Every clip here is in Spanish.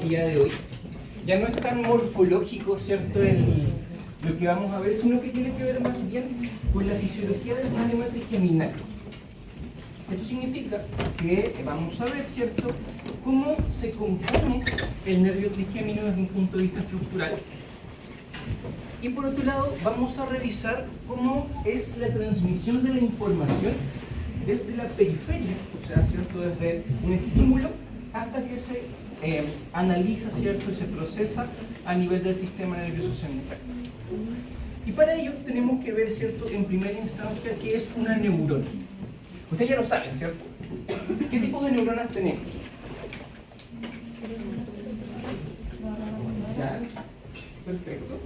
día de hoy ya no es tan morfológico, ¿cierto?, lo que vamos a ver, sino que tiene que ver más bien con la fisiología del sistema trigeminal. Esto significa que vamos a ver, ¿cierto?, cómo se compone el nervio trigémino desde un punto de vista estructural. Y por otro lado, vamos a revisar cómo es la transmisión de la información desde la periferia, o sea, ¿cierto?, desde un estímulo hasta que se analiza, ¿cierto?, y se procesa a nivel del sistema nervioso central. Y para ello tenemos que ver, ¿cierto?, en primera instancia, qué es una neurona. Ustedes ya lo saben, ¿cierto? ¿Qué tipo de neuronas tenemos? ¿Ya? Perfecto.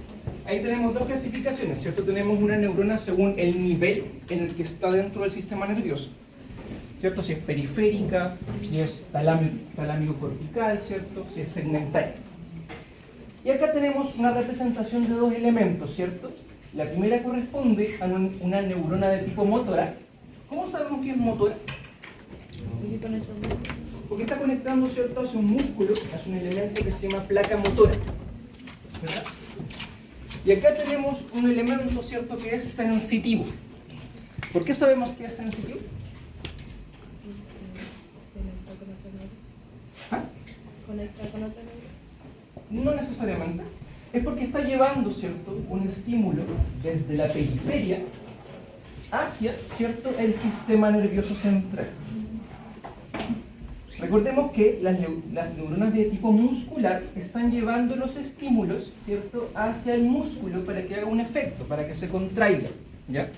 Ahí tenemos dos clasificaciones, ¿cierto? Tenemos una neurona según el nivel en el que está dentro del sistema nervioso, ¿cierto? Si es periférica, si es talámico-cortical, ¿cierto? Si es segmentaria. Y acá tenemos una representación de dos elementos, ¿cierto? La primera corresponde a una neurona de tipo motora. ¿Cómo sabemos que es motora? Porque está conectando, ¿cierto?, hacia un músculo, hacia un elemento que se llama placa motora, ¿verdad? Y acá tenemos un elemento, ¿cierto?, que es sensitivo. ¿Por qué sabemos que es sensitivo? ¿Ah? ¿Conecta con otra neurona? No necesariamente. Es porque está llevando, ¿cierto?, un estímulo desde la periferia hacia, ¿cierto?, el sistema nervioso central. Recordemos que las neuronas de tipo muscular están llevando los estímulos, ¿cierto?, hacia el músculo para que haga un efecto, para que se contraiga, ¿ya?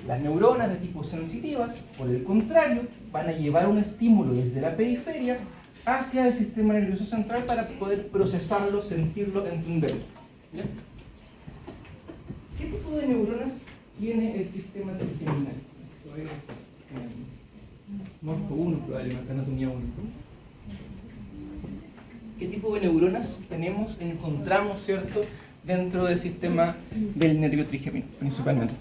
Las neuronas de tipo sensitivas, por el contrario, van a llevar un estímulo desde la periferia hacia el sistema nervioso central para poder procesarlo, sentirlo, entenderlo, ¿ya? ¿Qué tipo de neuronas tiene el sistema trigeminal? Morfo 1 probablemente, anatomía 1. ¿Qué tipo de neuronas encontramos, ¿cierto?, dentro del sistema del nervio trigémino, principalmente?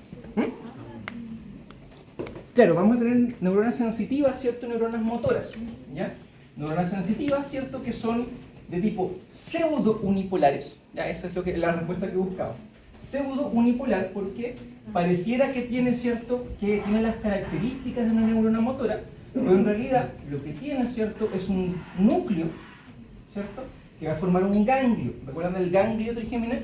Claro, vamos a tener neuronas sensitivas, ¿cierto?, neuronas motoras, ¿ya? Neuronas sensitivas, ¿cierto?, que son de tipo pseudo-unipolares, ¿ya? Esa es la respuesta que buscaba. Pseudo-unipolar porque pareciera que tiene, ¿cierto?, que tiene las características de una neurona motora, pero en realidad lo que tiene, ¿cierto?, es un núcleo, ¿cierto?, que va a formar un ganglio. ¿Recuerdan el ganglio trigeminal?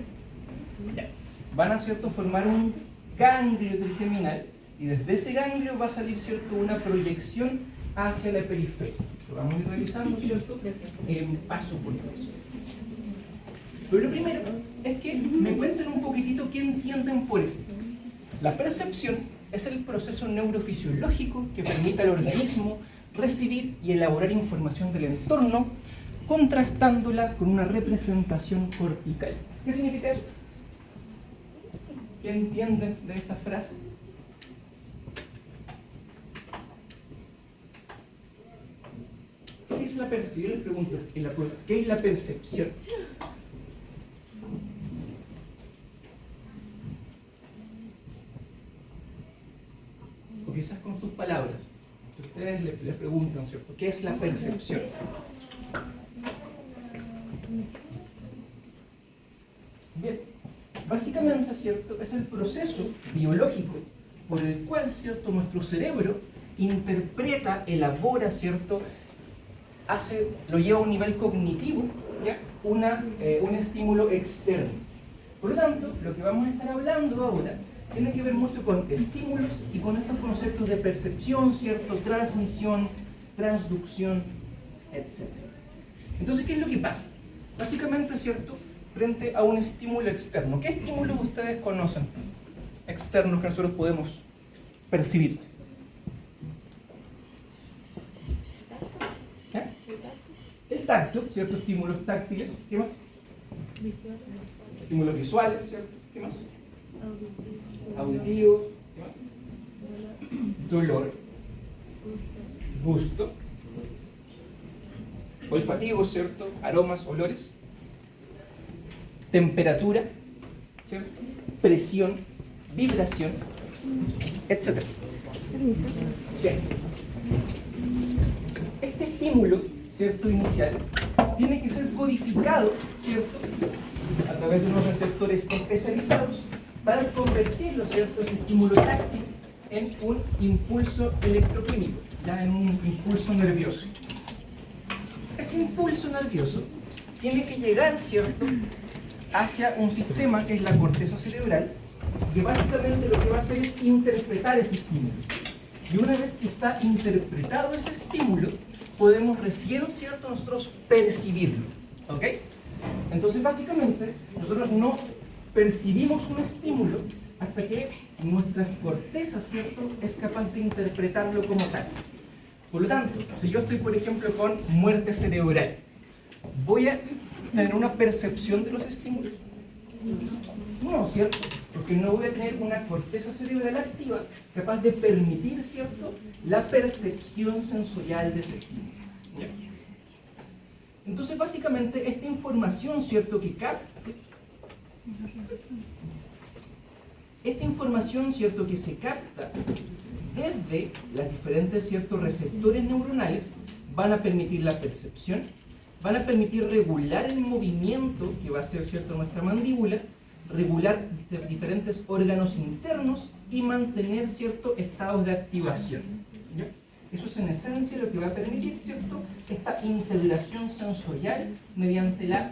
Ya. Van a, ¿cierto?, formar un ganglio trigeminal y desde ese ganglio va a salir, ¿cierto?, una proyección hacia la periferia. Lo vamos a ir revisando, ¿cierto?, paso por paso. Pero lo primero es que me cuenten un poquitito qué entienden por esto. La percepción es el proceso neurofisiológico que permite al organismo recibir y elaborar información del entorno, contrastándola con una representación cortical. ¿Qué significa eso? ¿Qué entienden de esa frase? ¿Qué es la percepción? Yo les pregunto, ¿qué es la percepción? O quizás con sus palabras. Ustedes les preguntan, ¿cierto?, ¿qué es la percepción? Bien, básicamente, ¿cierto?, es el proceso biológico por el cual, ¿cierto?, nuestro cerebro interpreta, elabora, ¿cierto?, lo lleva a un nivel cognitivo, ¿ya?, un estímulo externo. Por lo tanto, lo que vamos a estar hablando ahora tiene que ver mucho con estímulos y con estos conceptos de percepción, ¿cierto?, transmisión, transducción, etc. Entonces, ¿qué es lo que pasa? Básicamente, ¿cierto?, frente a un estímulo externo. ¿Qué estímulos ustedes conocen externos que nosotros podemos percibir? ¿Eh? El tacto, ¿cierto? Estímulos táctiles. ¿Qué más? Estímulos visuales, ¿cierto? ¿Qué más? Auditivos. ¿Qué más? Dolor. Gusto. Olfativos, ¿cierto? Aromas, olores. Temperatura, ¿cierto?, presión, vibración, etc. Sí. Este estímulo, ¿cierto?, inicial, tiene que ser codificado, ¿cierto?, a través de unos receptores especializados para convertirlo, ¿cierto?, ese estímulo táctil en un impulso electroquímico, ya en un impulso nervioso. Ese impulso nervioso tiene que llegar, ¿cierto?, hacia un sistema que es la corteza cerebral, que básicamente lo que va a hacer es interpretar ese estímulo. Y una vez que está interpretado ese estímulo, podemos recién, ¿cierto?, nosotros percibirlo. ¿Ok? Entonces, básicamente, nosotros no percibimos un estímulo hasta que nuestra corteza, ¿cierto?, es capaz de interpretarlo como tal. Por lo tanto, si yo estoy, por ejemplo, con muerte cerebral, ¿voy a tener una percepción de los estímulos? No, ¿cierto? Porque no voy a tener una corteza cerebral activa capaz de permitir, ¿cierto?, la percepción sensorial de ese estímulo. ¿Ya? Entonces, básicamente, esta información, ¿cierto?, que capta, que se capta desde los diferentes, ¿cierto?, receptores neuronales, van a permitir la percepción, van a permitir regular el movimiento que va a hacer, ¿cierto?, nuestra mandíbula, regular diferentes órganos internos y mantener, ¿cierto?, estados de activación. ¿Ya? Eso es en esencia lo que va a permitir, ¿cierto?, esta integración sensorial mediante la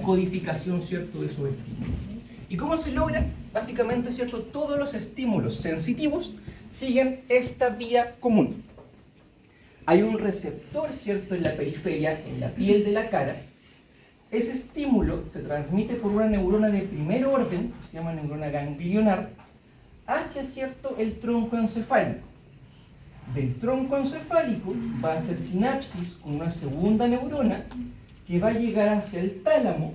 codificación, ¿cierto?, de esos estímulos. ¿Y cómo se logra? Básicamente, ¿cierto?, todos los estímulos sensitivos siguen esta vía común. Hay un receptor, ¿cierto?, en la periferia, en la piel de la cara. Ese estímulo se transmite por una neurona de primer orden, que se llama neurona ganglionar, hacia, ¿cierto?, el tronco encefálico. Del tronco encefálico va a hacer sinapsis con una segunda neurona que va a llegar hacia el tálamo,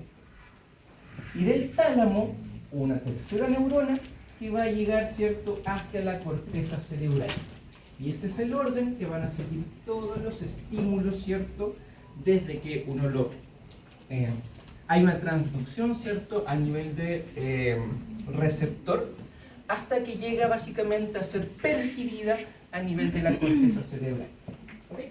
y del tálamo una tercera neurona que va a llegar, ¿cierto?, hacia la corteza cerebral. Y ese es el orden que van a seguir todos los estímulos, ¿cierto?, desde que uno hay una transducción, ¿cierto?, a nivel de receptor, hasta que llega básicamente a ser percibida a nivel de la corteza cerebral. ¿Okay?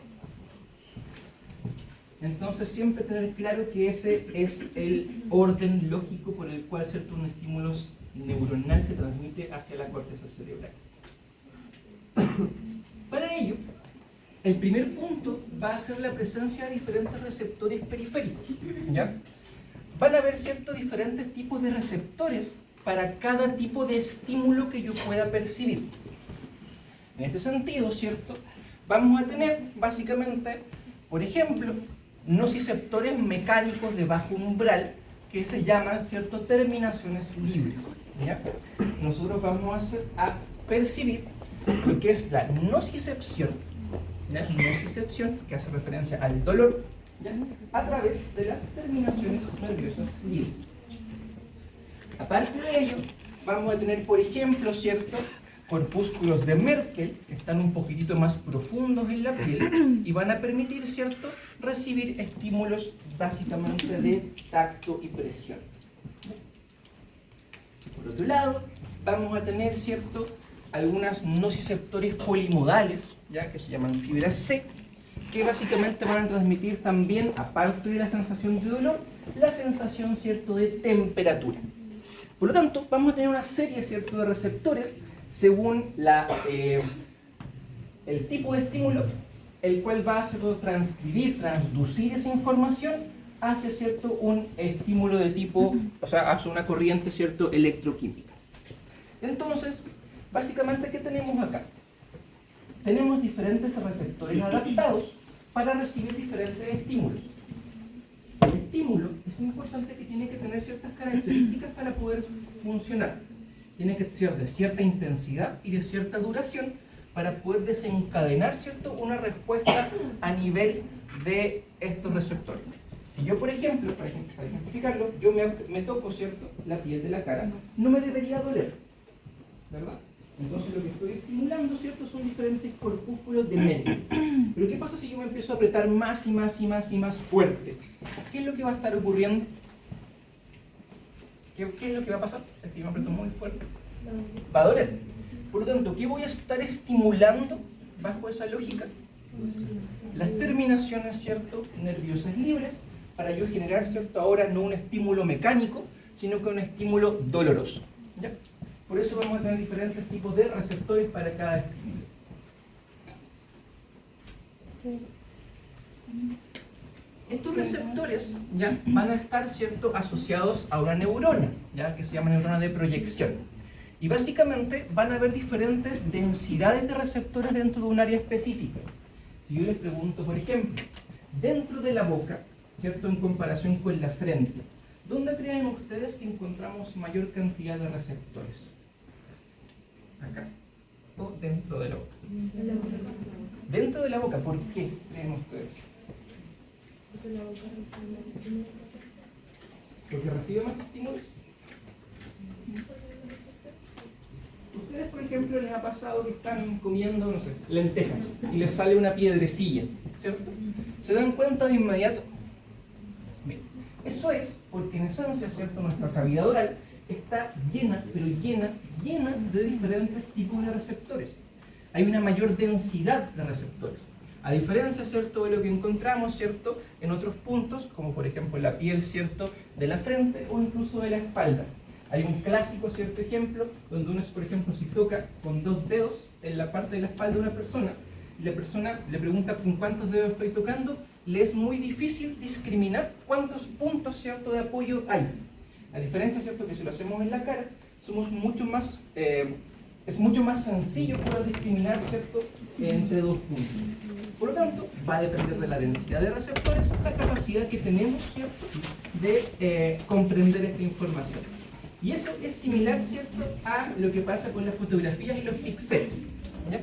Entonces, siempre tener claro que ese es el orden lógico por el cual, ¿cierto?, un estímulo neuronal se transmite hacia la corteza cerebral. Para ello, el primer punto va a ser la presencia de diferentes receptores periféricos. ¿Ya? Van a haber, ¿cierto?, diferentes tipos de receptores para cada tipo de estímulo que yo pueda percibir. En este sentido, ¿cierto?, vamos a tener, básicamente, por ejemplo, nociceptores mecánicos de bajo umbral que se llaman, ¿cierto?, terminaciones libres. ¿Ya? Nosotros vamos a percibir lo que es la nocicepción, ¿ya?, nocicepción, que hace referencia al dolor, ¿ya?, a través de las terminaciones nerviosas libres. Aparte de ello, vamos a tener, por ejemplo, ¿cierto?, corpúsculos de Merkel, que están un poquitito más profundos en la piel y van a permitir, ¿cierto?, recibir estímulos básicamente de tacto y presión. Por otro lado, vamos a tener, ¿cierto?, algunas nociceptores polimodales, ya que se llaman fibras C, que básicamente van a transmitir también, aparte de la sensación de dolor, la sensación, ¿cierto?, de temperatura. Por lo tanto, vamos a tener una serie, ¿cierto?, de receptores según el tipo de estímulo, el cual va a transducir esa información hacia, ¿cierto?, un estímulo de tipo, o sea, hacia una corriente, ¿cierto?, electroquímica. Entonces, básicamente, ¿qué tenemos acá? Tenemos diferentes receptores adaptados para recibir diferentes estímulos. El estímulo es importante que tiene que tener ciertas características para poder funcionar. Tiene que ser de cierta intensidad y de cierta duración para poder desencadenar, ¿cierto?, una respuesta a nivel de estos receptores. Si yo, por ejemplo, para ejemplificarlo, yo me toco, ¿cierto?, la piel de la cara, no me debería doler, ¿verdad? Entonces lo que estoy estimulando, ¿cierto?, son diferentes corpúsculos de Merkel. Pero ¿qué pasa si yo me empiezo a apretar más y más y más y más fuerte? ¿Qué es lo que va a estar ocurriendo? ¿Qué es lo que va a pasar? O sea, que yo me aprieto muy fuerte. Va a doler. Por lo tanto, ¿qué voy a estar estimulando bajo esa lógica? Las terminaciones, ¿cierto?, nerviosas libres, para yo generar, ¿cierto?, ahora no un estímulo mecánico, sino que un estímulo doloroso. ¿Ya? Por eso vamos a tener diferentes tipos de receptores para cada estímulo. Estos receptores ya van a estar, ¿cierto?, asociados a una neurona, ¿ya?, que se llama neurona de proyección. Y básicamente van a haber diferentes densidades de receptores dentro de un área específica. Si yo les pregunto, por ejemplo, dentro de la boca, ¿cierto?, en comparación con la frente, ¿dónde creen ustedes que encontramos mayor cantidad de receptores? Acá. O dentro de la boca. Dentro de la boca, ¿por qué creen ustedes? ¿Porque recibe más estímulos? Ustedes, por ejemplo, les ha pasado que están comiendo, no sé, lentejas y les sale una piedrecilla, ¿cierto? ¿Se dan cuenta de inmediato? Bien. Eso es porque en esencia, ¿cierto?, nuestra cavidad oral está llena, pero llena de diferentes tipos de receptores. Hay una mayor densidad de receptores. A diferencia, ¿cierto?, de lo que encontramos, ¿cierto?, en otros puntos, como por ejemplo la piel, ¿cierto?, de la frente o incluso de la espalda. Hay un clásico, ¿cierto?, ejemplo, donde uno, por ejemplo, si toca con 2 dedos en la parte de la espalda de una persona, y la persona le pregunta con cuántos dedos estoy tocando, le es muy difícil discriminar cuántos puntos, ¿cierto?, de apoyo hay. A diferencia, ¿cierto?, que si lo hacemos en la cara, somos mucho más, es mucho más sencillo poder discriminar, ¿cierto?, entre 2 puntos. Por lo tanto, va a depender de la densidad de receptores, la capacidad que tenemos, ¿cierto?, de comprender esta información. Y eso es similar, ¿cierto?, a lo que pasa con las fotografías y los píxeles. ¿Ya?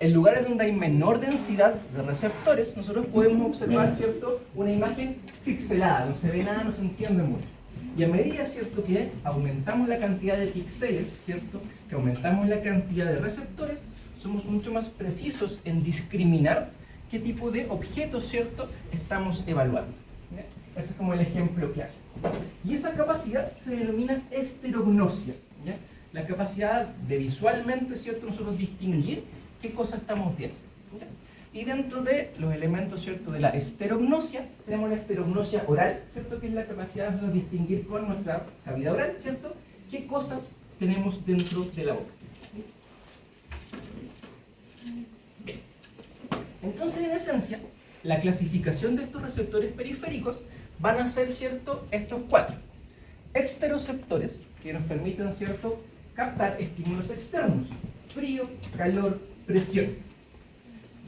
En lugares donde hay menor densidad de receptores, nosotros podemos observar, ¿cierto?, una imagen pixelada, no se ve nada, no se entiende mucho. Y a medida, ¿cierto?, que aumentamos la cantidad de píxeles, ¿cierto?, que aumentamos la cantidad de receptores, somos mucho más precisos en discriminar qué tipo de objetos, ¿cierto?, estamos evaluando. ¿Ya? Ese es como el ejemplo clásico. Y esa capacidad se denomina esterognosia. ¿Ya? La capacidad de visualmente, ¿cierto?, nosotros distinguir qué cosa estamos viendo. ¿Ya? Y dentro de los elementos, ¿cierto?, de la esterognosia, tenemos la esterognosia oral, ¿cierto?, que es la capacidad de nosotros distinguir con nuestra cavidad oral, ¿cierto?, qué cosas tenemos dentro de la boca. Bien. Entonces, en esencia, la clasificación de estos receptores periféricos van a ser, ¿cierto?, estos 4. Exteroceptores, que nos permiten, ¿cierto?, captar estímulos externos: frío, calor, presión.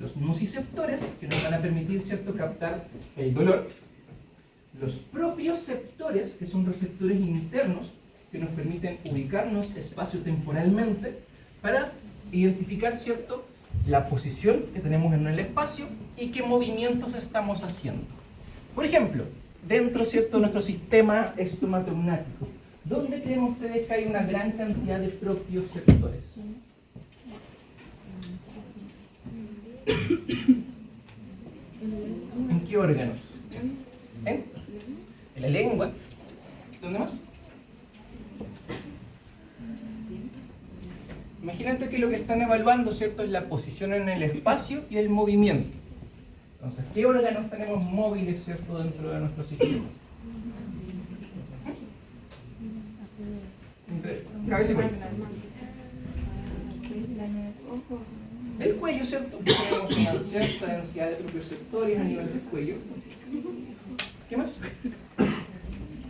Los nociceptores, que nos van a permitir, ¿cierto?, captar el dolor. Los propioceptores, que son receptores internos, que nos permiten ubicarnos espacio-temporalmente para identificar, ¿cierto?, la posición que tenemos en el espacio y qué movimientos estamos haciendo. Por ejemplo, dentro, ¿cierto?, de nuestro sistema estomatognático, ¿dónde creen ustedes que hay una gran cantidad de propioceptores? ¿En qué órganos? ¿En la lengua? ¿Dónde más? Imagínate que lo que están evaluando, ¿cierto?, es la posición en el espacio y el movimiento. Entonces, ¿qué órganos tenemos móviles, ¿cierto?, dentro de nuestro sistema? Cabeza y cuello. El cuello, ¿cierto? Tenemos una cierta densidad de propioceptores a nivel del cuello. ¿Qué más?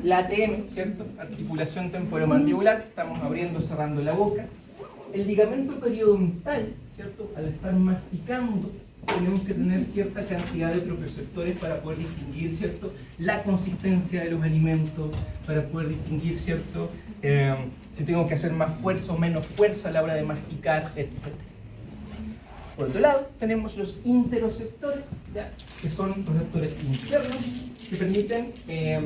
La ATM, ¿cierto? Articulación temporomandibular. Estamos abriendo, cerrando la boca. El ligamento periodontal, ¿cierto? Al estar masticando, tenemos que tener cierta cantidad de propioceptores para poder distinguir, ¿cierto?, la consistencia de los alimentos, para poder distinguir, ¿cierto?, si tengo que hacer más fuerza o menos fuerza a la hora de masticar, etc. Por otro lado, tenemos los interoceptores, ¿ya?, que son receptores internos que permiten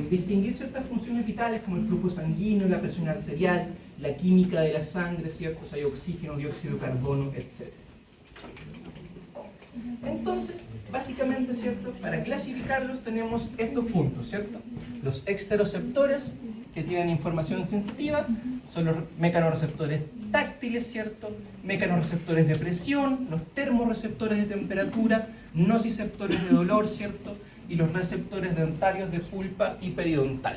distinguir ciertas funciones vitales como el flujo sanguíneo, la presión arterial, la química de la sangre, ¿cierto?, si hay oxígeno, dióxido de carbono, etc. Entonces, básicamente, ¿cierto?, para clasificarlos tenemos estos puntos, ¿cierto? Los exteroceptores, que tienen información sensitiva, son los mecanorreceptores táctiles, ¿cierto? Mecanorreceptores de presión, los termorreceptores de temperatura, nociceptores de dolor, ¿cierto? Y los receptores dentarios de pulpa y periodontal.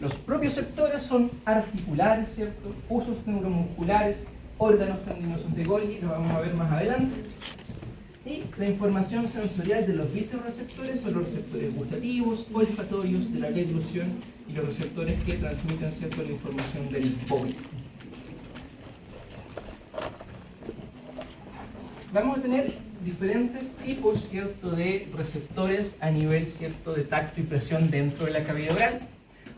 Los propioceptores son articulares, ¿cierto? Usos neuromusculares, órganos tendinosos de Golgi, lo vamos a ver más adelante. Y la información sensorial de los visoreceptores son los receptores gustativos, olfatorios, de la deglución y los receptores que transmiten, ¿cierto?, la información del bóvilo. Vamos a tener diferentes tipos, ¿cierto?, de receptores a nivel, ¿cierto?, de tacto y presión dentro de la cavidad oral.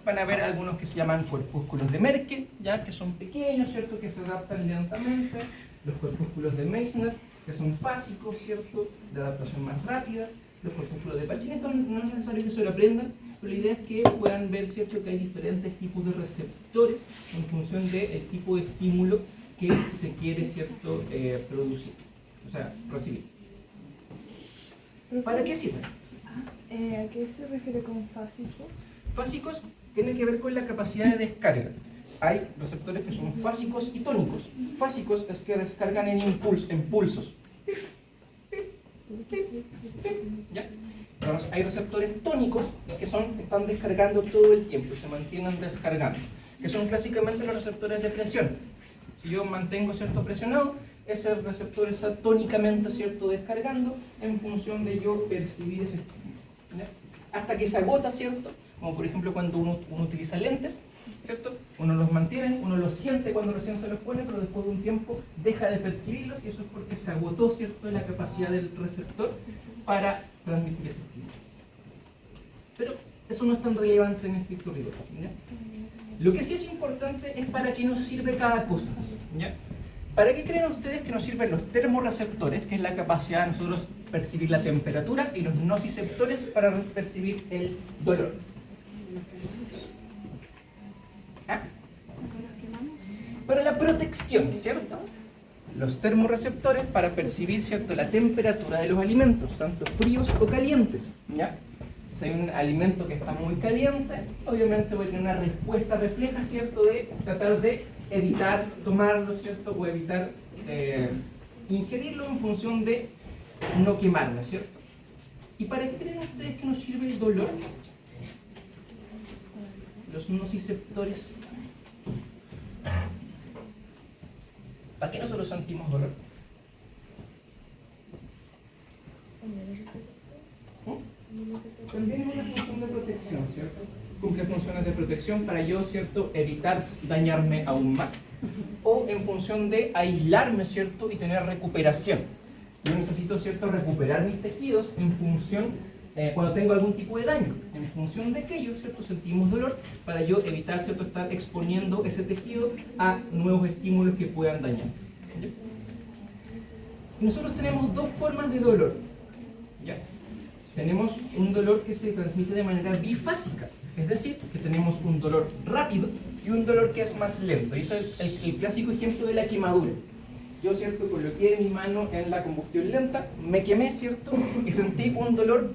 Van a ver algunos que se llaman corpúsculos de Merkel, ya que son pequeños, ¿cierto?, que se adaptan lentamente. Los corpúsculos de Meissner, que son fásicos, ¿cierto?, de adaptación más rápida. Los corpúsculos de Pacini, esto no es necesario que se lo aprendan, pero la idea es que puedan ver, ¿cierto?, que hay diferentes tipos de receptores en función del tipo de estímulo que se quiere, ¿cierto?, producir, o sea, recibir. ¿Para qué sirven? ¿A qué se refiere con fásico? Fásicos tiene que ver con la capacidad de descarga. Hay receptores que son fásicos y tónicos. Fásicos es que descargan en pulsos. ¿Ya? Entonces, hay receptores tónicos que están descargando todo el tiempo, se mantienen descargando, que son clásicamente los receptores de presión. Si yo mantengo, ¿cierto?, presionado, ese receptor está tónicamente, ¿cierto?, descargando en función de yo percibir ese estímulo, ¿ya? Hasta que se agota, ¿cierto? Como por ejemplo cuando uno utiliza lentes, ¿cierto? Uno los mantiene, uno los siente cuando recién se los pone, pero después de un tiempo deja de percibirlos y eso es porque se agotó, ¿cierto?, la capacidad del receptor para transmitir ese estímulo. Pero eso no es tan relevante en este rigor, ¿ya? Lo que sí es importante es para qué nos sirve cada cosa, ¿ya? ¿Para qué creen ustedes que nos sirven los termorreceptores, que es la capacidad de nosotros percibir la temperatura, y los nociceptores para percibir el dolor? ¿Ah? Para la protección, ¿cierto? Los termorreceptores para percibir, ¿cierto?, la temperatura de los alimentos, tanto fríos o calientes, ¿ya? Si hay un alimento que está muy caliente, obviamente voy a tener una respuesta refleja, ¿cierto?, de tratar de evitar tomarlo, ¿cierto?, o evitar ingerirlo en función de no quemarme, ¿cierto? ¿Y para qué creen ustedes que nos sirve el dolor? Los nociceptores. ¿Para qué nosotros sentimos dolor? También es una función de protección, ¿cierto? Cumple funciones de protección para yo, ¿cierto?, evitar dañarme aún más. O en función de aislarme, ¿cierto?, y tener recuperación. Yo necesito, ¿cierto?, recuperar mis tejidos en función, cuando tengo algún tipo de daño. En función de aquello, ¿cierto?, sentimos dolor para yo evitar, ¿cierto?, estar exponiendo ese tejido a nuevos estímulos que puedan dañar. ¿Ya? Nosotros tenemos dos formas de dolor. ¿Ya? Tenemos un dolor que se transmite de manera bifásica, es decir, que tenemos un dolor rápido y un dolor que es más lento. Y eso es el clásico ejemplo de la quemadura. Yo, ¿cierto?, coloqué mi mano en la combustión lenta, me quemé, ¿cierto?, y sentí un dolor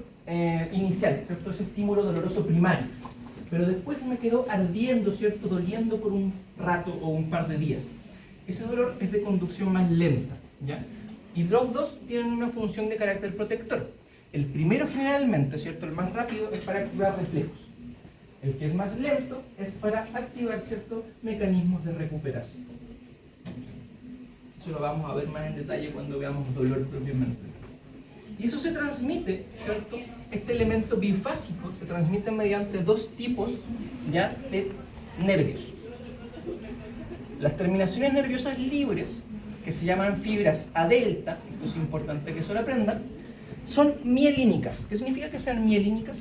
inicial, ¿cierto?, ese estímulo doloroso primario. Pero después me quedó ardiendo, ¿cierto?, doliendo por un rato o un par de días. Ese dolor es de conducción más lenta, ¿ya? Y los dos tienen una función de carácter protector. El primero generalmente, ¿cierto?, el más rápido, es para activar reflejos. El que es más lento es para activar ciertos mecanismos de recuperación. Eso lo vamos a ver más en detalle cuando veamos dolor propiamente. Y eso se transmite, ¿cierto? Este elemento bifásico se transmite mediante dos tipos, ¿ya?, de nervios. Las terminaciones nerviosas libres, que se llaman fibras A delta, esto es importante que eso lo aprendan, son mielínicas. ¿Qué significa que sean mielínicas?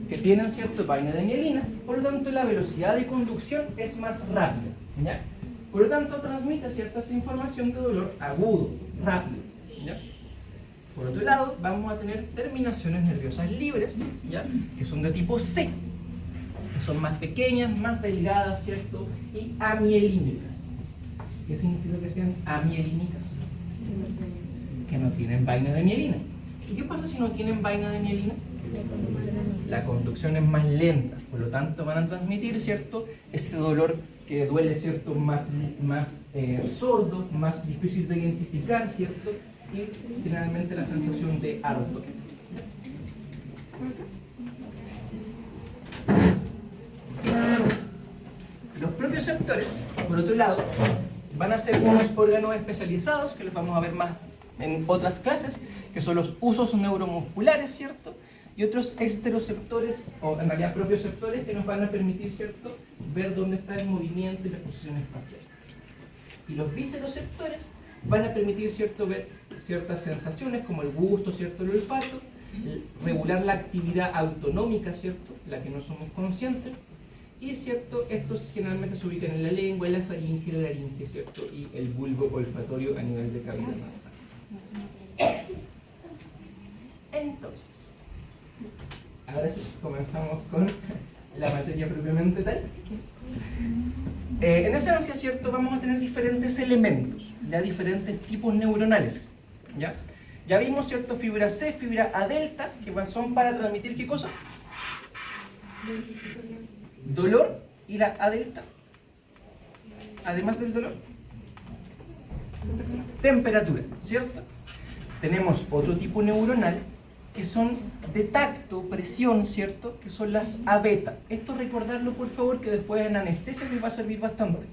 Que tienen cierto vaina de mielina, por lo tanto la velocidad de conducción es más rápida, ¿ya? Por lo tanto transmite, ¿cierto?, esta información de dolor agudo, rápido, ¿ya? Por otro lado, vamos a tener terminaciones nerviosas libres, ¿ya?, que son de tipo C, que son más pequeñas, más delgadas, ¿cierto?, y amielínicas. ¿Qué significa que sean amielínicas? Que no tienen vaina de mielina. ¿Y qué pasa si no tienen vaina de mielina? La conducción es más lenta, por lo tanto van a transmitir, ¿cierto?, ese dolor que duele, ¿cierto? Más sordo, más difícil de identificar, ¿cierto? Y finalmente la sensación de ardor. Los propioceptores, por otro lado, van a ser unos órganos especializados, que los vamos a ver más en otras clases, que son los usos neuromusculares, ¿cierto? Y otros esteroceptores, o en realidad propioceptores, que nos van a permitir, ¿cierto?, ver dónde está el movimiento y la posición espacial. Y los visceroceptores van a permitir, ¿cierto?, ver ciertas sensaciones como el gusto, ¿cierto?, el olfato, regular la actividad autonómica, ¿cierto?, la que no somos conscientes, y, ¿cierto?, estos generalmente se ubican en la lengua, en la faringe, la laringe, ¿cierto?, y el bulbo olfatorio a nivel de cavidad nasal. Entonces, ahora sí, comenzamos con la materia propiamente tal. En esencia, ¿cierto?, vamos a tener diferentes elementos, ya diferentes tipos neuronales. Ya vimos, ¿cierto?, fibra C, fibra A delta, que son para transmitir ¿qué cosa? Dolor. ¿Y la A delta? Además del dolor, temperatura, ¿cierto? Tenemos otro tipo neuronal que son de tacto, presión, ¿cierto? Que son las A beta. Esto recordarlo, por favor, que después en anestesia les va a servir bastante.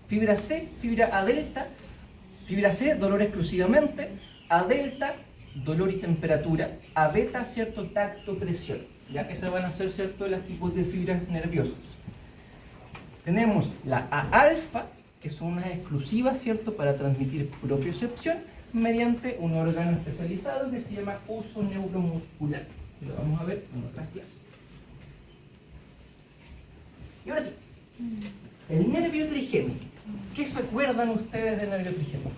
Fibra C, fibra A delta. Fibra C, dolor exclusivamente. A delta, dolor y temperatura. A beta, ¿cierto? Tacto, presión. Ya esas van a ser, ¿cierto?, los tipos de fibras nerviosas. Tenemos la A alfa, que son unas exclusivas, ¿cierto?, para transmitir propiocepción mediante un órgano especializado que se llama uso neuromuscular. Lo vamos a ver en otras clases. Y ahora sí, el nervio trigémino. ¿Qué se acuerdan ustedes del nervio trigémino?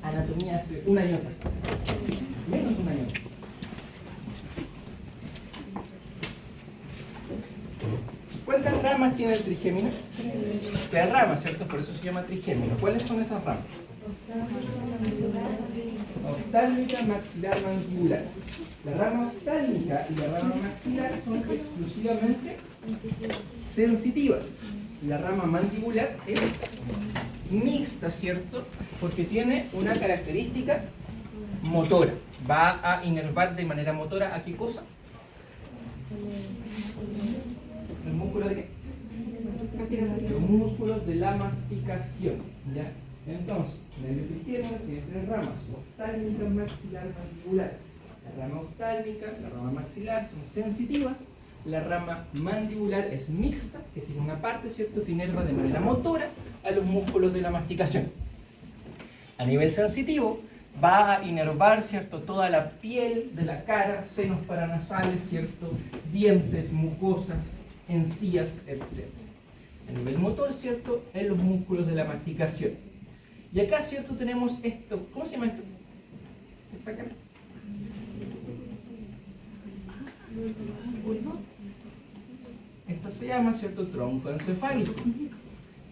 Anatomía hace un año atrás. Menos un año. ¿Cuántas ramas tiene el trigémino? Tres ramas, ¿cierto? Por eso se llama trigémino. ¿Cuáles son esas ramas? Oftálmica, maxilar, mandibular. La rama oftálmica y la rama maxilar son exclusivamente sensitivas. La rama mandibular es mixta, ¿cierto? Porque tiene una característica motora. Va a inervar de manera motora ¿a qué cosa? ¿El músculo de qué? Los músculos de la masticación. ¿Ya? Entonces, el nervio trigémino tiene tres ramas: oftálmica, maxilar, mandibular. La rama oftálmica, la rama maxilar son sensitivas. La rama mandibular es mixta, que tiene una parte, ¿cierto?, que inerva de manera motora a los músculos de la masticación. A nivel sensitivo, va a inervar, ¿cierto?, toda la piel de la cara, senos paranasales, ¿cierto?, dientes, mucosas, encías, etc. A nivel motor, ¿cierto?, en los músculos de la masticación. Y acá, ¿cierto?, tenemos esto. ¿Cómo se llama esto? Esta cara. Esto se llama, ¿cierto?, tronco encefálico.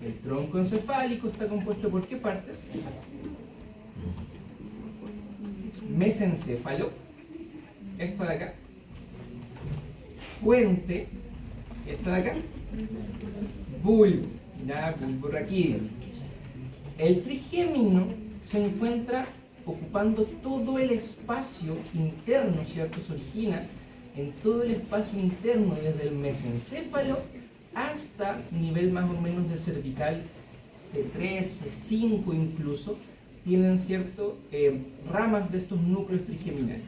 El tronco encefálico está compuesto por ¿qué partes? Mesencéfalo, esta de acá. Puente, esta de acá. Bulbo, ya, bulbo raquídeo. El trigémino se encuentra ocupando todo el espacio interno, ¿cierto? Se origina en todo el espacio interno, desde el mesencéfalo hasta nivel más o menos de cervical, C3, C5 incluso, tienen, ¿cierto?, ramas de estos núcleos trigeminales.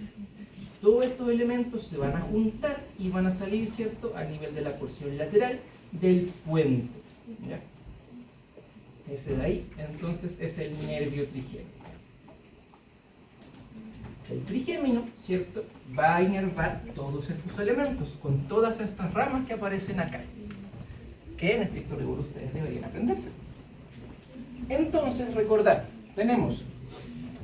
Todos estos elementos se van a juntar y van a salir, ¿cierto?, a nivel de la porción lateral del puente. ¿Ya? Ese de ahí, entonces, es el nervio trigémino. El trigémino, ¿cierto?, va a inervar todos estos elementos con todas estas ramas que aparecen acá, que en estricto rigor ustedes deberían aprenderse. Entonces, recordar, tenemos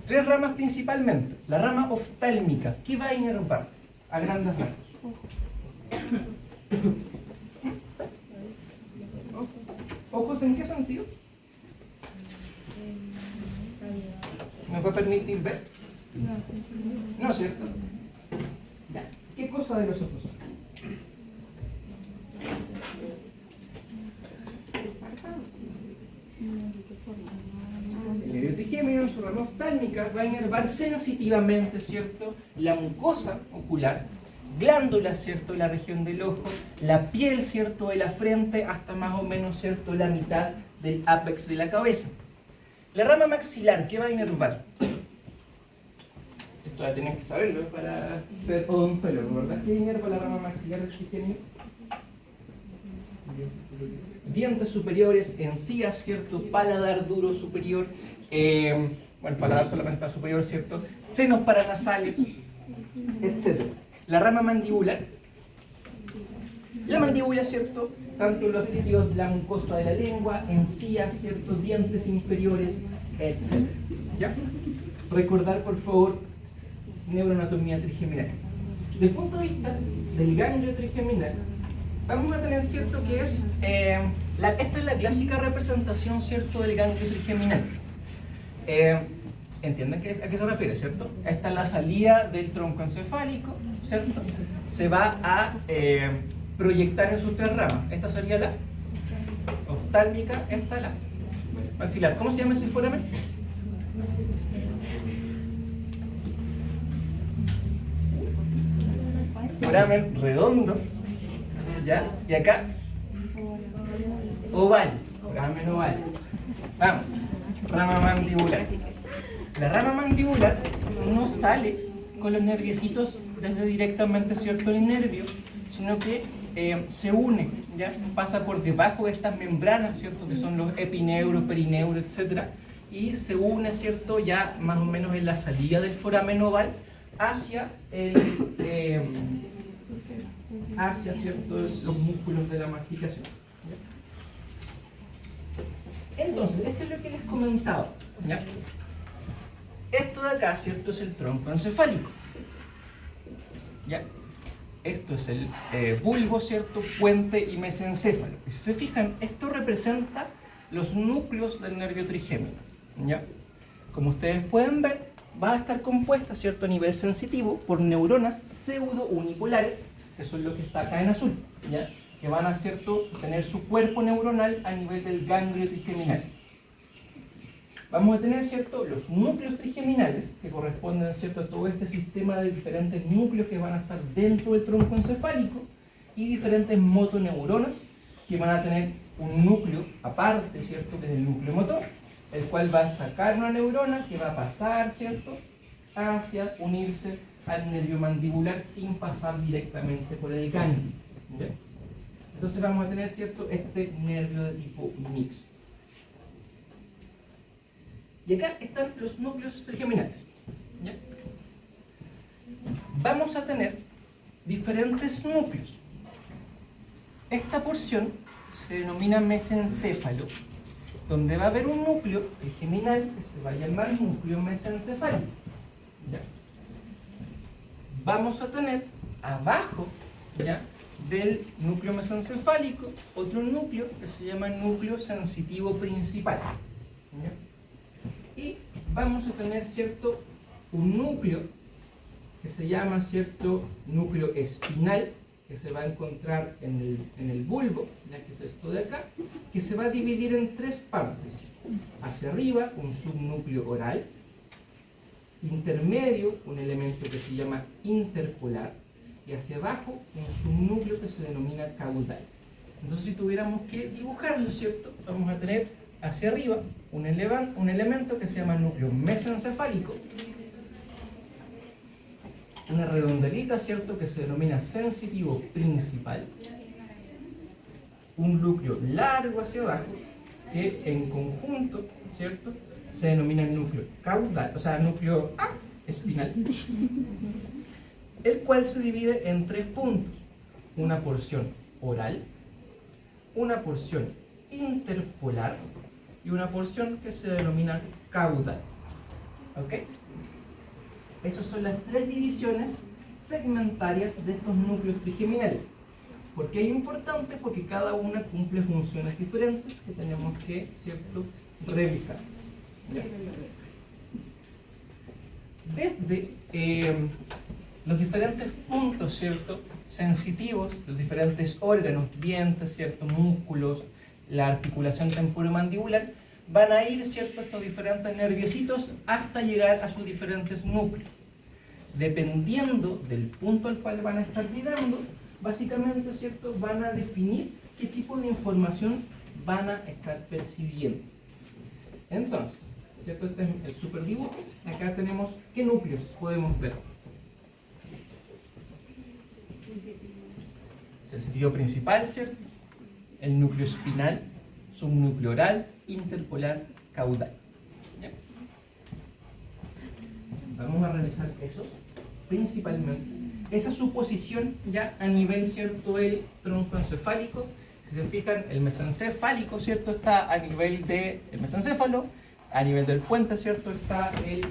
tres ramas principalmente. La rama oftálmica, ¿qué va a inervar a grandes rasgos? ¿Ojos en qué sentido? ¿Nos va a permitir ver? No, ¿cierto? Ya. ¿Qué cosa de los ojos? El nervio trigémino en su rama oftálmica va a inervar sensitivamente, ¿cierto?, la mucosa ocular, glándulas, ¿cierto?, de la región del ojo, la piel, ¿cierto?, de la frente, hasta más o menos, ¿cierto?, la mitad del ápex de la cabeza. La rama maxilar, ¿qué va a inervar? Esto ya tienen que saberlo para ser odontólogo, ¿verdad? ¿Qué inerva la rama maxilar del trigémino? Dientes superiores, encías, ¿cierto? Paladar duro superior, bueno, paladar solamente está superior, ¿cierto? Senos paranasales, etc. La rama mandibular. La mandíbula, ¿cierto? Tanto los líquidos de la mucosa de la lengua, encías, ¿cierto? Dientes inferiores, etc. ¿Ya? Recordar, por favor, neuroanatomía trigeminal. Desde el punto de vista del ganglio trigeminal, vamos a tener, ¿cierto?, que es, esta es la clásica representación, ¿cierto?, del ganglio trigeminal. ¿Entienden a qué se refiere, cierto? Esta es la salida del tronco encefálico, ¿cierto? Se va a proyectar en sus tres ramas. Esta sería la oftálmica, esta la maxilar. ¿Cómo se llama ese foramen? Foramen redondo, ¿ya? Y acá, oval, foramen oval. Vamos, rama mandibular. La rama mandibular no sale con los nerviecitos desde directamente, ¿cierto?, el nervio, sino que se une, ¿ya? Pasa por debajo de estas membranas, ¿cierto?, que son los epineuros, perineuros, etc. Y se une, ¿cierto?, ya más o menos en la salida del foramen oval hacia hacia, ¿cierto?, los músculos de la masticación. ¿Ya? Entonces, esto es lo que les comentaba, ¿ya? Esto de acá, ¿cierto?, es el tronco encefálico, ¿ya? Esto es el bulbo, ¿cierto?, puente y mesencéfalo. Y si se fijan, esto representa los núcleos del nervio trigémino, ¿ya? Como ustedes pueden ver, va a estar compuesta, ¿cierto?, a nivel sensitivo por neuronas pseudo-unipolares, que son lo que está acá en azul, ¿ya? Que van a, ¿cierto?, tener su cuerpo neuronal a nivel del ganglio trigeminal. Vamos a tener, ¿cierto?, los núcleos trigeminales, que corresponden, ¿cierto?, a todo este sistema de diferentes núcleos que van a estar dentro del tronco encefálico, y diferentes motoneuronas, que van a tener un núcleo aparte, ¿cierto?, que es el núcleo motor, el cual va a sacar una neurona que va a pasar, ¿cierto?, hacia unirse al nervio mandibular sin pasar directamente por el ganglio, ¿ya? Entonces vamos a tener, ¿cierto?, este nervio de tipo mixto. Y acá están los núcleos trigeminales, ¿ya? Vamos a tener diferentes núcleos. Esta porción se denomina mesencéfalo, donde va a haber un núcleo trigeminal que se va a llamar núcleo mesencefálico, ¿ya? Vamos a tener abajo, ¿ya?, del núcleo mesencefálico otro núcleo que se llama núcleo sensitivo principal, ¿ya? Y vamos a tener, ¿cierto?, un núcleo que se llama, ¿cierto?, núcleo espinal, que se va a encontrar en el bulbo, ya que es esto de acá, que se va a dividir en tres partes. Hacia arriba, un subnúcleo oral, intermedio, un elemento que se llama interpolar, y hacia abajo, un subnúcleo que se denomina caudal. Entonces, si tuviéramos que dibujarlo, ¿cierto?, vamos a tener hacia arriba un elemento que se llama núcleo mesencefálico, una redondelita, ¿cierto?, que se denomina sensitivo principal, un núcleo largo hacia abajo, que en conjunto, ¿cierto?, se denomina núcleo caudal, o sea, núcleo espinal, el cual se divide en tres puntos: una porción oral, una porción interpolar y una porción que se denomina caudal. ¿Ok? Esas son las tres divisiones segmentarias de estos núcleos trigeminales. ¿Por qué es importante? Porque cada una cumple funciones diferentes que tenemos que, ¿cierto?, revisar. ¿Ya? Desde los diferentes puntos, ¿cierto?, sensitivos, los diferentes órganos, dientes, ¿cierto?, músculos, la articulación temporomandibular, van a ir, ¿cierto?, estos diferentes nerviositos hasta llegar a sus diferentes núcleos. Dependiendo del punto al cual van a estar llegando, básicamente, ¿cierto?, van a definir qué tipo de información van a estar percibiendo. Entonces, ¿cierto?, este es el superdibujo. Acá tenemos qué núcleos podemos ver. Sensitivo principal, ¿cierto? El núcleo espinal, subnúcleo oral, interpolar, caudal. ¿Ya? Vamos a revisar esos principalmente. Esa suposición ya a nivel, ¿cierto?, del tronco encefálico. Si se fijan, el mesencéfalico, ¿cierto?, está a nivel del mesencéfalo, a nivel del puente, ¿cierto?, está el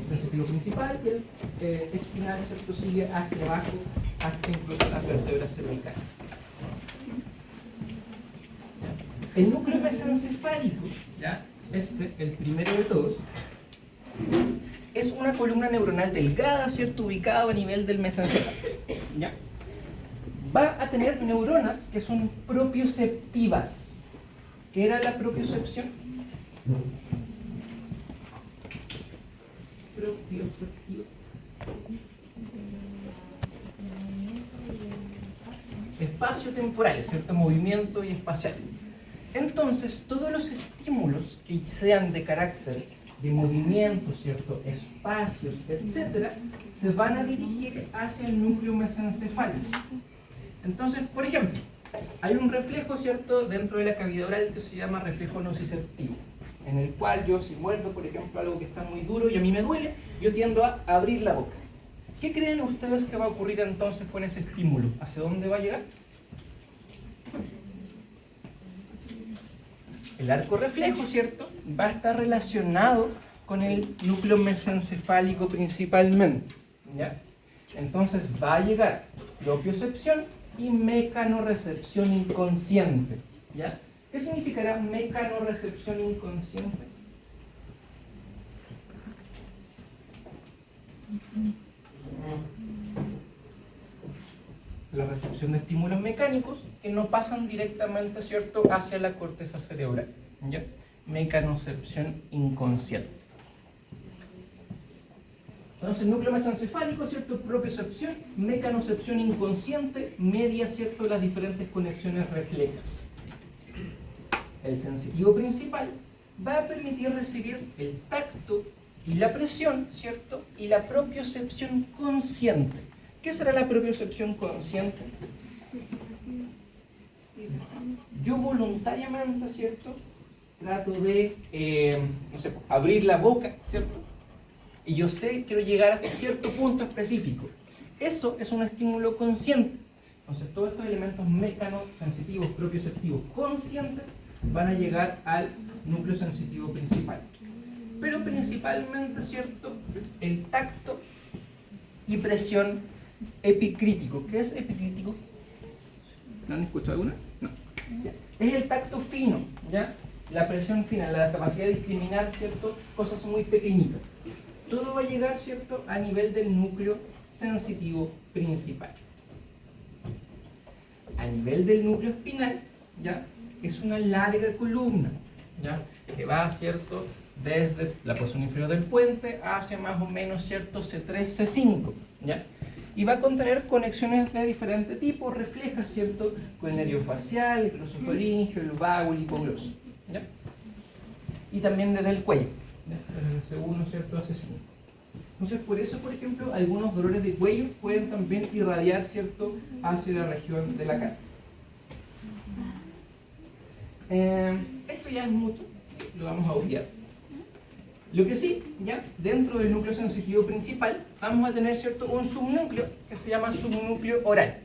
sensitivo principal, y el espinal, ¿cierto?, sigue hacia abajo hasta incluso las vértebras cervicales. El núcleo mesencefálico, ¿ya?, el primero de todos, es una columna neuronal delgada, ¿cierto?, ubicada a nivel del mesencéfalo. ¿Ya? Va a tener neuronas que son propioceptivas. ¿Qué era la propiocepción? Propioceptivas. Espacio-temporales, ¿cierto? Movimiento y espacial. Entonces, todos los estímulos que sean de carácter de movimiento, ¿cierto?, espacios, etcétera, se van a dirigir hacia el núcleo mesencefálico. Entonces, por ejemplo, hay un reflejo, ¿cierto?, dentro de la cavidad oral que se llama reflejo nociceptivo, en el cual yo, si muerdo, por ejemplo, algo que está muy duro y a mí me duele, yo tiendo a abrir la boca. ¿Qué creen ustedes que va a ocurrir entonces con ese estímulo? ¿Hacia dónde va a llegar? El arco reflejo, ¿cierto?, va a estar relacionado con el núcleo mesencefálico principalmente. ¿Ya? Entonces va a llegar propiocepción y mecanorrecepción inconsciente. ¿Ya? ¿Qué significará mecanorrecepción inconsciente? La recepción de estímulos mecánicos que no pasan directamente, ¿cierto?, hacia la corteza cerebral. ¿Ya? Mecanocepción inconsciente. Entonces, núcleo mesencefálico, ¿cierto?, propiocepción, mecanocepción inconsciente, media, ¿cierto?, las diferentes conexiones reflejas. El sensitivo principal va a permitir recibir el tacto y la presión, ¿cierto?, y la propiocepción consciente. ¿Qué será la propiocepción consciente? Yo voluntariamente, ¿cierto?, trato de, no sé, abrir la boca, ¿cierto?, y yo sé, quiero llegar hasta cierto punto específico. Eso es un estímulo consciente. Entonces, todos estos elementos mecanosensitivos, propioceptivos, conscientes, van a llegar al núcleo sensitivo principal. Pero principalmente, ¿cierto?, el tacto y presión epicrítico. ¿Qué es epicrítico? ¿No han escuchado alguna? No. Ya. Es el tacto fino, ¿ya? La presión fina, la capacidad de discriminar, ¿cierto?, cosas muy pequeñitas. Todo va a llegar, ¿cierto?, a nivel del núcleo sensitivo principal. A nivel del núcleo espinal, ¿ya?, es una larga columna, ¿ya?, que va, ¿cierto?, desde la porción inferior del puente hacia más o menos, ¿cierto?, C3, C5, ¿ya? Y va a contener conexiones de diferente tipo, refleja, ¿cierto?, con el nervio facial, el glosofaringeo, el vago, el hipogloso, ¿ya? Y también desde el cuello, ¿ya?, desde el C1, ¿cierto?, a C5. Entonces, por eso, por ejemplo, algunos dolores de cuello pueden también irradiar, ¿cierto?, hacia la región de la cara. Esto ya es mucho, lo vamos a obviar. Lo que sí, ya dentro del núcleo sensitivo principal, vamos a tener, ¿cierto?, un subnúcleo que se llama subnúcleo oral,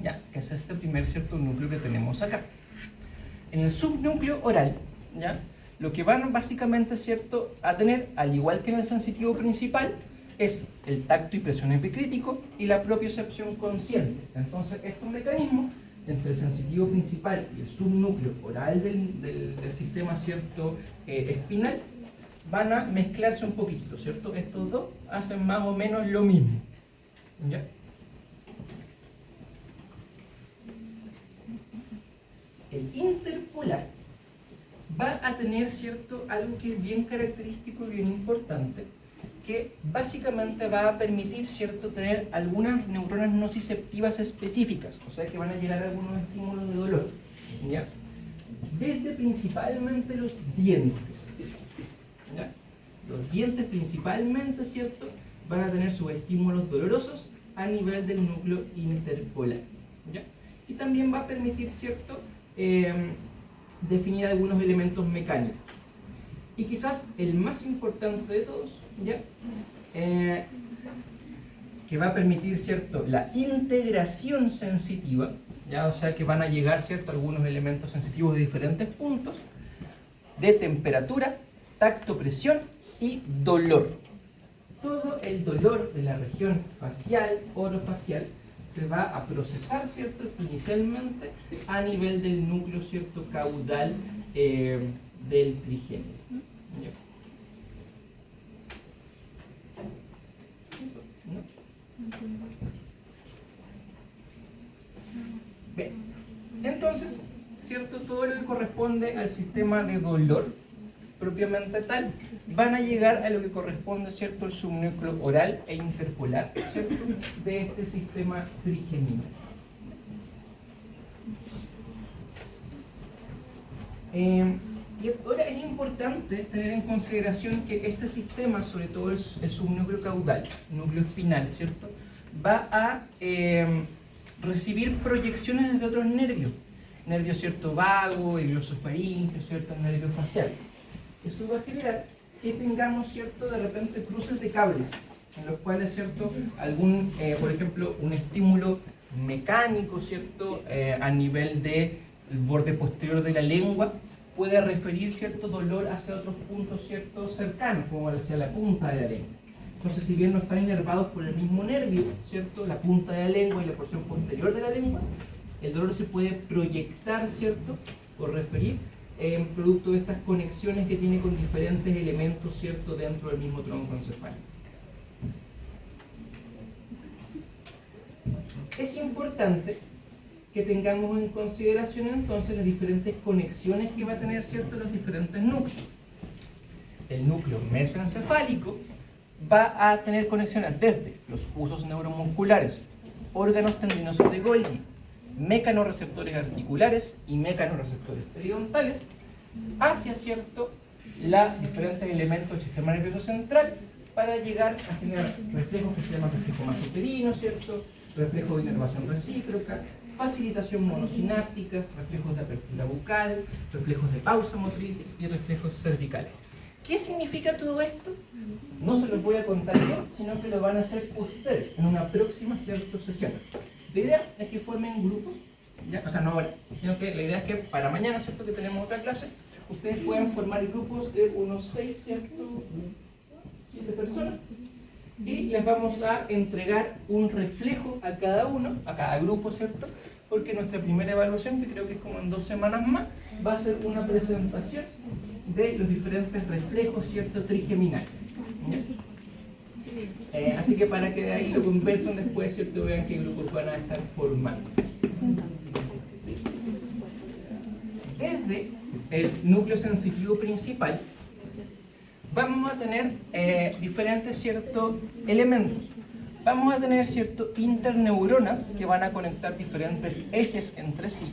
ya, que es este primer, ¿cierto?, núcleo que tenemos acá. En el subnúcleo oral, ya, lo que van básicamente, ¿cierto?, a tener, al igual que en el sensitivo principal, es el tacto y presión epicrítico y la propiocepción consciente. Entonces, estos mecanismos entre el sensitivo principal y el subnúcleo oral del sistema, ¿cierto?, espinal, van a mezclarse un poquitito, ¿cierto? Estos dos hacen más o menos lo mismo, ¿ya? El interpolar va a tener, ¿cierto?, algo que es bien característico y bien importante, que básicamente va a permitir, ¿cierto?, tener algunas neuronas nociceptivas específicas, o sea que van a llegar algunos estímulos de dolor, ¿ya? Desde principalmente los dientes, ¿ya? Los dientes principalmente, ¿cierto?, van a tener sus estímulos dolorosos a nivel del núcleo interpolar, ¿ya? Y también va a permitir, ¿cierto?, definir algunos elementos mecánicos. Y quizás el más importante de todos, ¿ya? Que va a permitir, ¿cierto?, la integración sensitiva, ¿ya? O sea que van a llegar, ¿cierto?, algunos elementos sensitivos de diferentes puntos, de temperatura, tacto, presión y dolor. Todo el dolor de la región facial, orofacial, se va a procesar, ¿cierto?, inicialmente a nivel del núcleo, ¿cierto?, caudal del trigémino. ¿Ya? ¿No? Bien, entonces, ¿cierto?, todo lo que corresponde al sistema de dolor propiamente tal, van a llegar a lo que corresponde, ¿cierto?, al subnúcleo oral e interpolar, ¿cierto?, de este sistema trigémino. Y ahora es importante tener en consideración que este sistema, sobre todo el subnúcleo caudal, núcleo espinal, ¿cierto?, va a recibir proyecciones desde otros nervios, ¿cierto?, vago, el glosofaríngeo, ¿cierto?, el nervio facial. Eso va a generar que tengamos, ¿cierto?, de repente cruces de cables, en los cuales, ¿cierto?, algún, por ejemplo, un estímulo mecánico, ¿cierto?, a nivel del borde posterior de la lengua, puede referir cierto dolor hacia otros puntos, ¿cierto?, cercanos, como hacia la punta de la lengua. Entonces, si bien no están inervados por el mismo nervio, ¿cierto?, la punta de la lengua y la porción posterior de la lengua, el dolor se puede proyectar, ¿cierto?, o referir en producto de estas conexiones que tiene con diferentes elementos, ¿cierto?, dentro del mismo tronco encefálico. Es importante que tengamos en consideración entonces las diferentes conexiones que va a tener, ¿cierto?, los diferentes núcleos. El núcleo mesencefálico va a tener conexiones desde los usos neuromusculares, órganos tendinosos de Golgi, mecanorreceptores articulares y mecanorreceptores periodontales, hacia, ¿cierto?, los diferentes elementos del sistema nervioso central para llegar a generar reflejos que se llaman reflejo masopterino, ¿cierto?, reflejos de inervación recíproca, facilitación monosináptica, reflejos de apertura bucal, reflejos de pausa motriz y reflejos cervicales. ¿Qué significa todo esto? No se los voy a contar yo, sino que lo van a hacer ustedes en una próxima, ¿cierto?, sesión. La idea es que formen grupos, ¿ya? O sea, no ahora, sino que la idea es que para mañana, ¿cierto?, que tenemos otra clase, ustedes puedan formar grupos de unos 6, ¿cierto?, 7 personas, y les vamos a entregar un reflejo a cada uno, a cada grupo, ¿cierto?, porque nuestra primera evaluación, que creo que es como en 2 semanas más, va a ser una presentación de los diferentes reflejos, ¿cierto?, trigeminales. Así que para que de ahí lo conversen después, ¿cierto?, vean qué grupos van a estar formando. Desde el núcleo sensitivo principal vamos a tener diferentes, ¿cierto?, elementos. Vamos a tener, ¿cierto?, interneuronas que van a conectar diferentes ejes entre sí.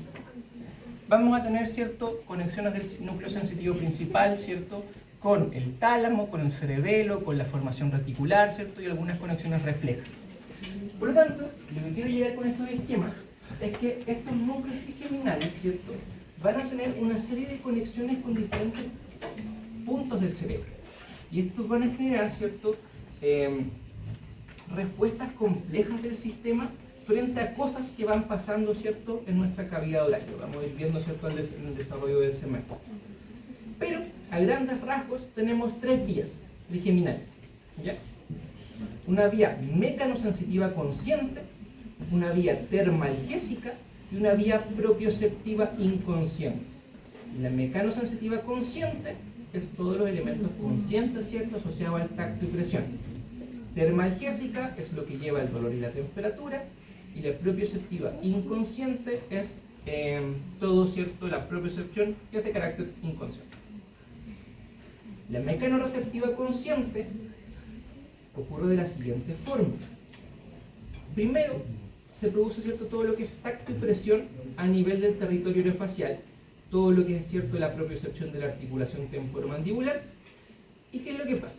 Vamos a tener, ¿cierto?, conexiones del núcleo sensitivo principal, ¿cierto?, con el tálamo, con el cerebelo, con la formación reticular, ¿cierto?, y algunas conexiones reflejas. Por lo tanto, lo que quiero llegar con estos esquemas es que estos núcleos trigeminales, ¿cierto?, van a tener una serie de conexiones con diferentes puntos del cerebro. Y estos van a generar, ¿cierto?, respuestas complejas del sistema frente a cosas que van pasando, ¿cierto?, en nuestra cavidad oral. Vamos a ir viendo, ¿cierto?, en el desarrollo del semestre. Pero, a grandes rasgos, tenemos 3 vías trigeminales, ¿ya? Una vía mecanosensitiva consciente, una vía termalgésica y una vía propioceptiva inconsciente. La mecanosensitiva consciente es todos los elementos conscientes, ¿cierto?, asociados al tacto y presión. Termalgésica es lo que lleva el dolor y la temperatura, y la propioceptiva inconsciente es todo, ¿cierto?, la propiocepción, que es de carácter inconsciente. La mecanorreceptiva consciente ocurre de la siguiente forma. Primero, se produce, ¿cierto?, todo lo que es tacto y presión a nivel del territorio orofacial, todo lo que es, ¿cierto?, la propiocepción de la articulación temporomandibular. ¿Y qué es lo que pasa?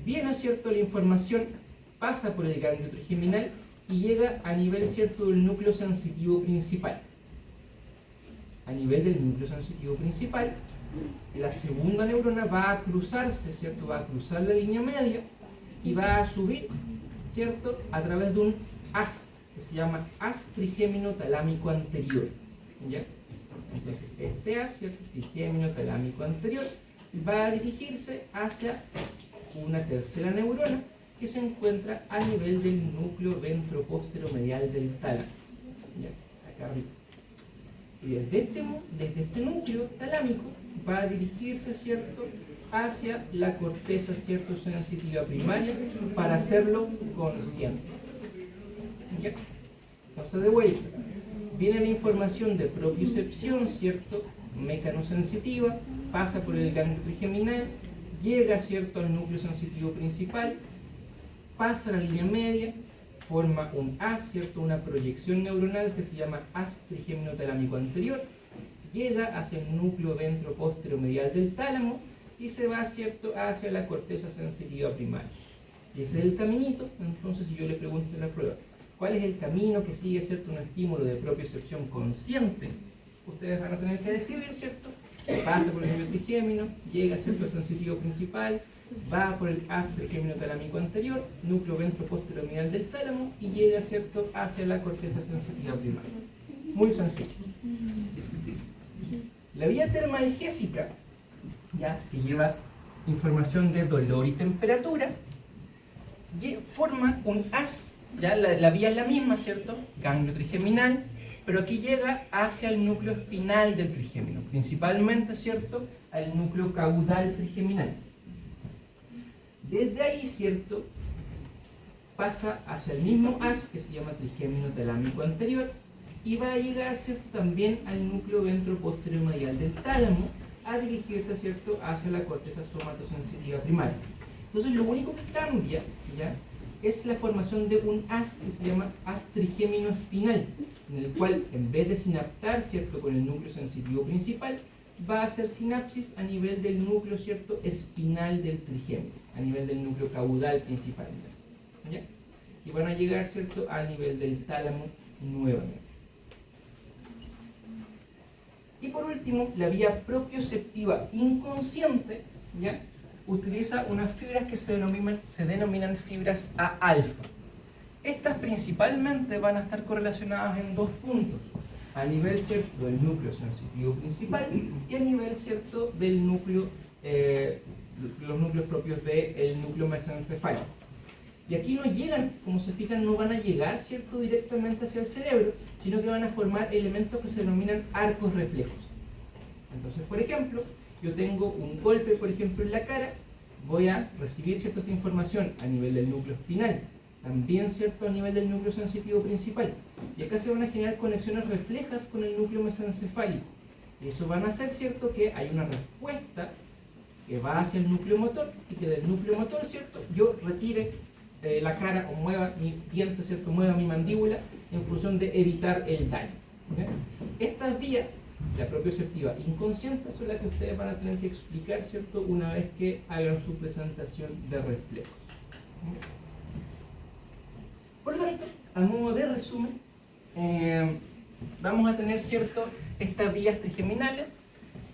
Viene, ¿cierto?, la información, pasa por el ganglio trigeminal y llega a nivel, ¿cierto?, del núcleo sensitivo principal. A nivel del núcleo sensitivo principal, la segunda neurona va a cruzarse, ¿cierto?, va a cruzar la línea media y va a subir, ¿cierto?, a través de un haz, que se llama haz trigémino talámico anterior. ¿Ya? Entonces, este haz, ¿cierto?, trigémino talámico anterior, va a dirigirse hacia una tercera neurona que se encuentra a nivel del núcleo ventroposteromedial del tálamo. ¿Ya? Acá arriba. Y desde este núcleo talámico va a dirigirse, ¿cierto?, hacia la corteza, ¿cierto?, sensitiva primaria para hacerlo consciente. ¿Ya? Entonces, de vuelta, viene la información de propiocepción, ¿cierto?, mecanosensitiva, pasa por el ganglio trigeminal, llega, ¿cierto?, al núcleo sensitivo principal, pasa a la línea media, forma un haz, ¿cierto?, una proyección neuronal que se llama haz trigémino talámico anterior, llega hacia el núcleo ventroposteromedial del tálamo y se va, ¿cierto?, hacia la corteza sensitiva primaria. Y ese es el caminito. Entonces, si yo le pregunto en la prueba, ¿cuál es el camino que sigue, ¿cierto?, un estímulo de propiocepción consciente? Ustedes van a tener que describir, ¿cierto? Pasa por el núcleo trigémino, llega, ¿cierto?, al sensitivo principal, va por el haz trigémino talámico anterior, núcleo ventroposteromedial del tálamo y llega, ¿cierto?, hacia la corteza sensitiva primaria. Muy sencillo. La vía termalgésica, ya, que lleva información de dolor y temperatura, forma un haz. Ya la vía es la misma, ¿cierto? Ganglio trigeminal, pero aquí llega hacia el núcleo espinal del trigémino, principalmente, ¿cierto?, al núcleo caudal trigeminal. Desde ahí, ¿cierto?, pasa hacia el mismo haz que se llama trigémino talámico anterior y va a llegar, ¿cierto?, también al núcleo ventroposteromedial del tálamo a dirigirse, ¿cierto?, hacia la corteza somatosensitiva primaria. Entonces, lo único que cambia, ¿ya?, es la formación de un haz que se llama haz trigémino espinal, en el cual, en vez de sinaptar, ¿cierto?, con el núcleo sensitivo principal, va a hacer sinapsis a nivel del núcleo, ¿cierto?, espinal del trigémino, a nivel del núcleo caudal principal. ¿Ya? Y van a llegar, ¿cierto?, a nivel del tálamo nuevamente. Y por último, la vía propioceptiva inconsciente, ¿ya?, utiliza unas fibras que se denominan fibras A-alfa. Estas principalmente van a estar correlacionadas en dos puntos: a nivel, ¿cierto?, del núcleo sensitivo principal y a nivel, ¿cierto?, del núcleo, los núcleos propios del núcleo mesencefálico. Y aquí no llegan, como se fijan, no van a llegar, ¿cierto?, directamente hacia el cerebro, sino que van a formar elementos que se denominan arcos reflejos. Entonces, por ejemplo, yo tengo un golpe, por ejemplo, en la cara, voy a recibir, ¿cierto?, esa información a nivel del núcleo espinal, también, ¿cierto?, a nivel del núcleo sensitivo principal. Y acá se van a generar conexiones reflejas con el núcleo mesencefálico. Y eso van a hacer, ¿cierto?, que hay una respuesta que va hacia el núcleo motor y que del núcleo motor, ¿cierto?, yo retire la cara o mueva mi diente, ¿cierto?, mueva mi mandíbula en función de evitar el daño. ¿Okay? Estas vías, la propioceptiva inconsciente, son las que ustedes van a tener que explicar, ¿cierto?, una vez que hagan su presentación de reflejos. ¿Okay? Por lo tanto, a modo de resumen, vamos a tener, ¿cierto?, estas vías trigeminales,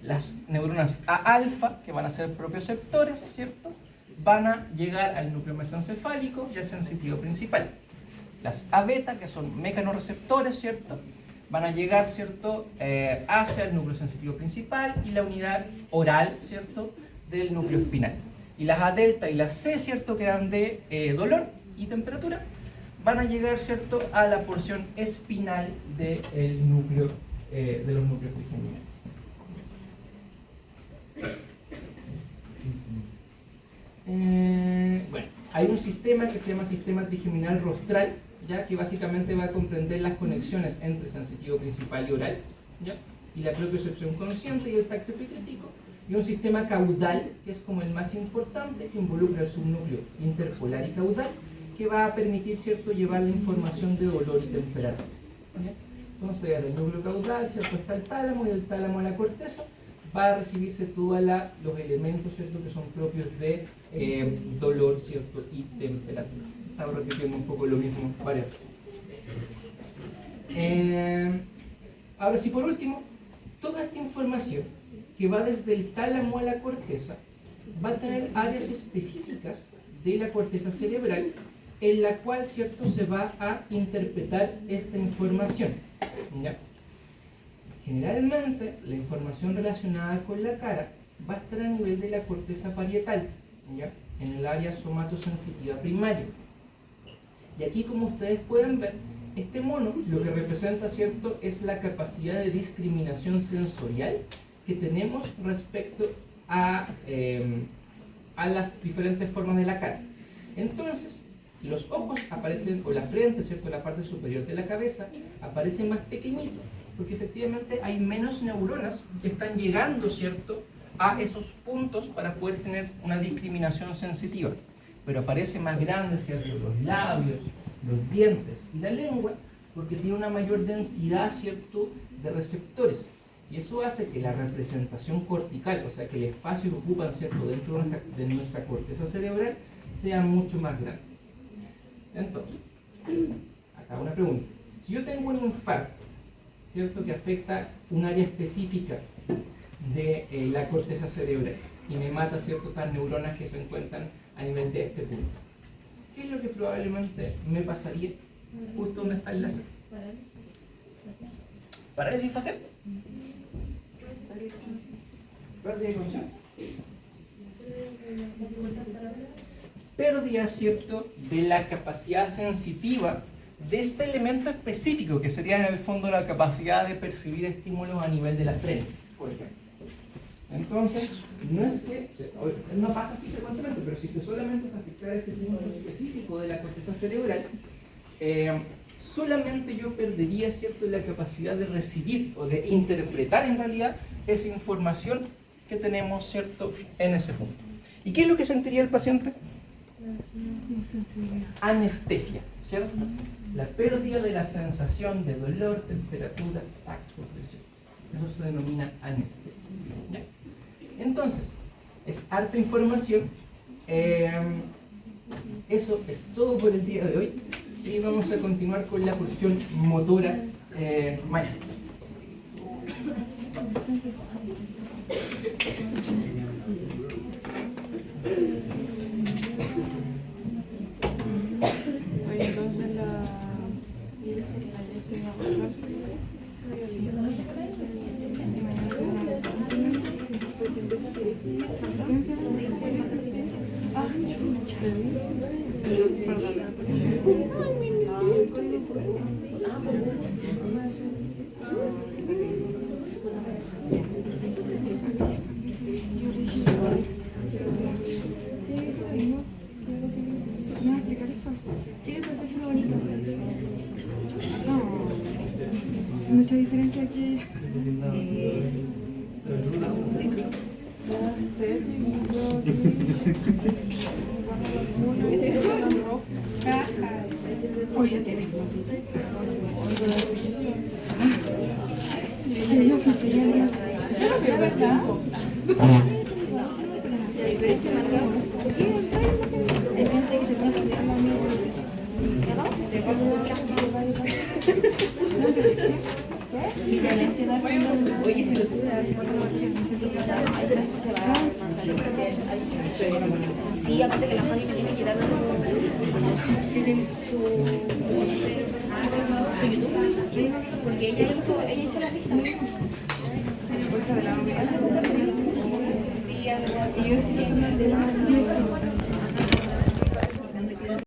las neuronas A-alfa, que van a ser propioceptores, ¿cierto?, van a llegar al núcleo mesencefálico y al sensitivo principal. Las A-beta, que son mecanorreceptores, ¿cierto?, van a llegar, ¿cierto?, hacia el núcleo sensitivo principal y la unidad oral, ¿cierto?, del núcleo espinal. Y las A-delta y las C, ¿cierto?, que eran de dolor y temperatura, van a llegar, ¿cierto?, a la porción espinal del núcleo, de los núcleos trigeminales. Bueno, hay un sistema que se llama sistema trigeminal rostral, ¿ya?, que básicamente va a comprender las conexiones entre sensitivo principal y oral, ¿ya?, y la propiocepción consciente y el tacto epicrítico, y un sistema caudal, que es como el más importante, que involucra el subnúcleo interpolar y caudal, que va a permitir, ¿cierto?, llevar la información de dolor y temperatura. ¿Ya? Entonces, del núcleo caudal, ¿cierto?, está el tálamo, y del tálamo a la corteza va a recibirse todos los elementos, ¿cierto?, que son propios de dolor, ¿cierto?, y temperatura. Estamos repitiendo un poco lo mismo varias veces. Ahora sí, por último, toda esta información que va desde el tálamo a la corteza va a tener áreas específicas de la corteza cerebral en la cual, ¿cierto?, se va a interpretar esta información. ¿Ya? Generalmente, la información relacionada con la cara va a estar a nivel de la corteza parietal, ¿ya?, en el área somatosensitiva primaria. Y aquí, como ustedes pueden ver, este mono lo que representa, ¿cierto?, es la capacidad de discriminación sensorial que tenemos respecto a las diferentes formas de la cara. Entonces, los ojos aparecen, o la frente, ¿cierto?, la parte superior de la cabeza, aparece más pequeñito, porque efectivamente hay menos neuronas que están llegando, ¿cierto?, a esos puntos para poder tener una discriminación sensitiva. Pero aparece más grande, ¿cierto?, los labios, los dientes y la lengua, porque tiene una mayor densidad, ¿cierto?, de receptores. Y eso hace que la representación cortical, o sea, que el espacio que ocupan, ¿cierto?, dentro de nuestra corteza cerebral, sea mucho más grande. Entonces, acá una pregunta. Si yo tengo un infarto, ¿cierto?, que afecta un área específica de la corteza cerebral y me mata, ¿cierto?, estas neuronas que se encuentran a nivel de este punto, ¿qué es lo que probablemente me pasaría justo donde está el láser? ¿Parálisis facial? ¿Pérdida de conciencia? Pérdida, ¿cierto?, de la capacidad sensitiva de este elemento específico, que sería en el fondo la capacidad de percibir estímulos a nivel de la frente, por ejemplo. Entonces, no es que, no pasa así frecuentemente, pero si que solamente es afectar ese punto específico de la corteza cerebral, solamente yo perdería, ¿cierto?, la capacidad de recibir o de interpretar en realidad esa información que tenemos, ¿cierto?, en ese punto. ¿Y qué es lo que sentiría el paciente? Anestesia, ¿cierto? La pérdida de la sensación de dolor, temperatura, tacto, presión. Eso se denomina anestesia. ¿Ya? Entonces, es harta información. Eso es todo por el día de hoy. Y vamos a continuar con la porción motora mañana. Oye, entonces pues empieza a mucha diferencia aquí. Oye, tienes ¿verdad? Oye, si lo sube, sí, aparte que la Fanny me tiene que dar tienen su YouTube, porque ella hizo la lista. de la sí, y yo estoy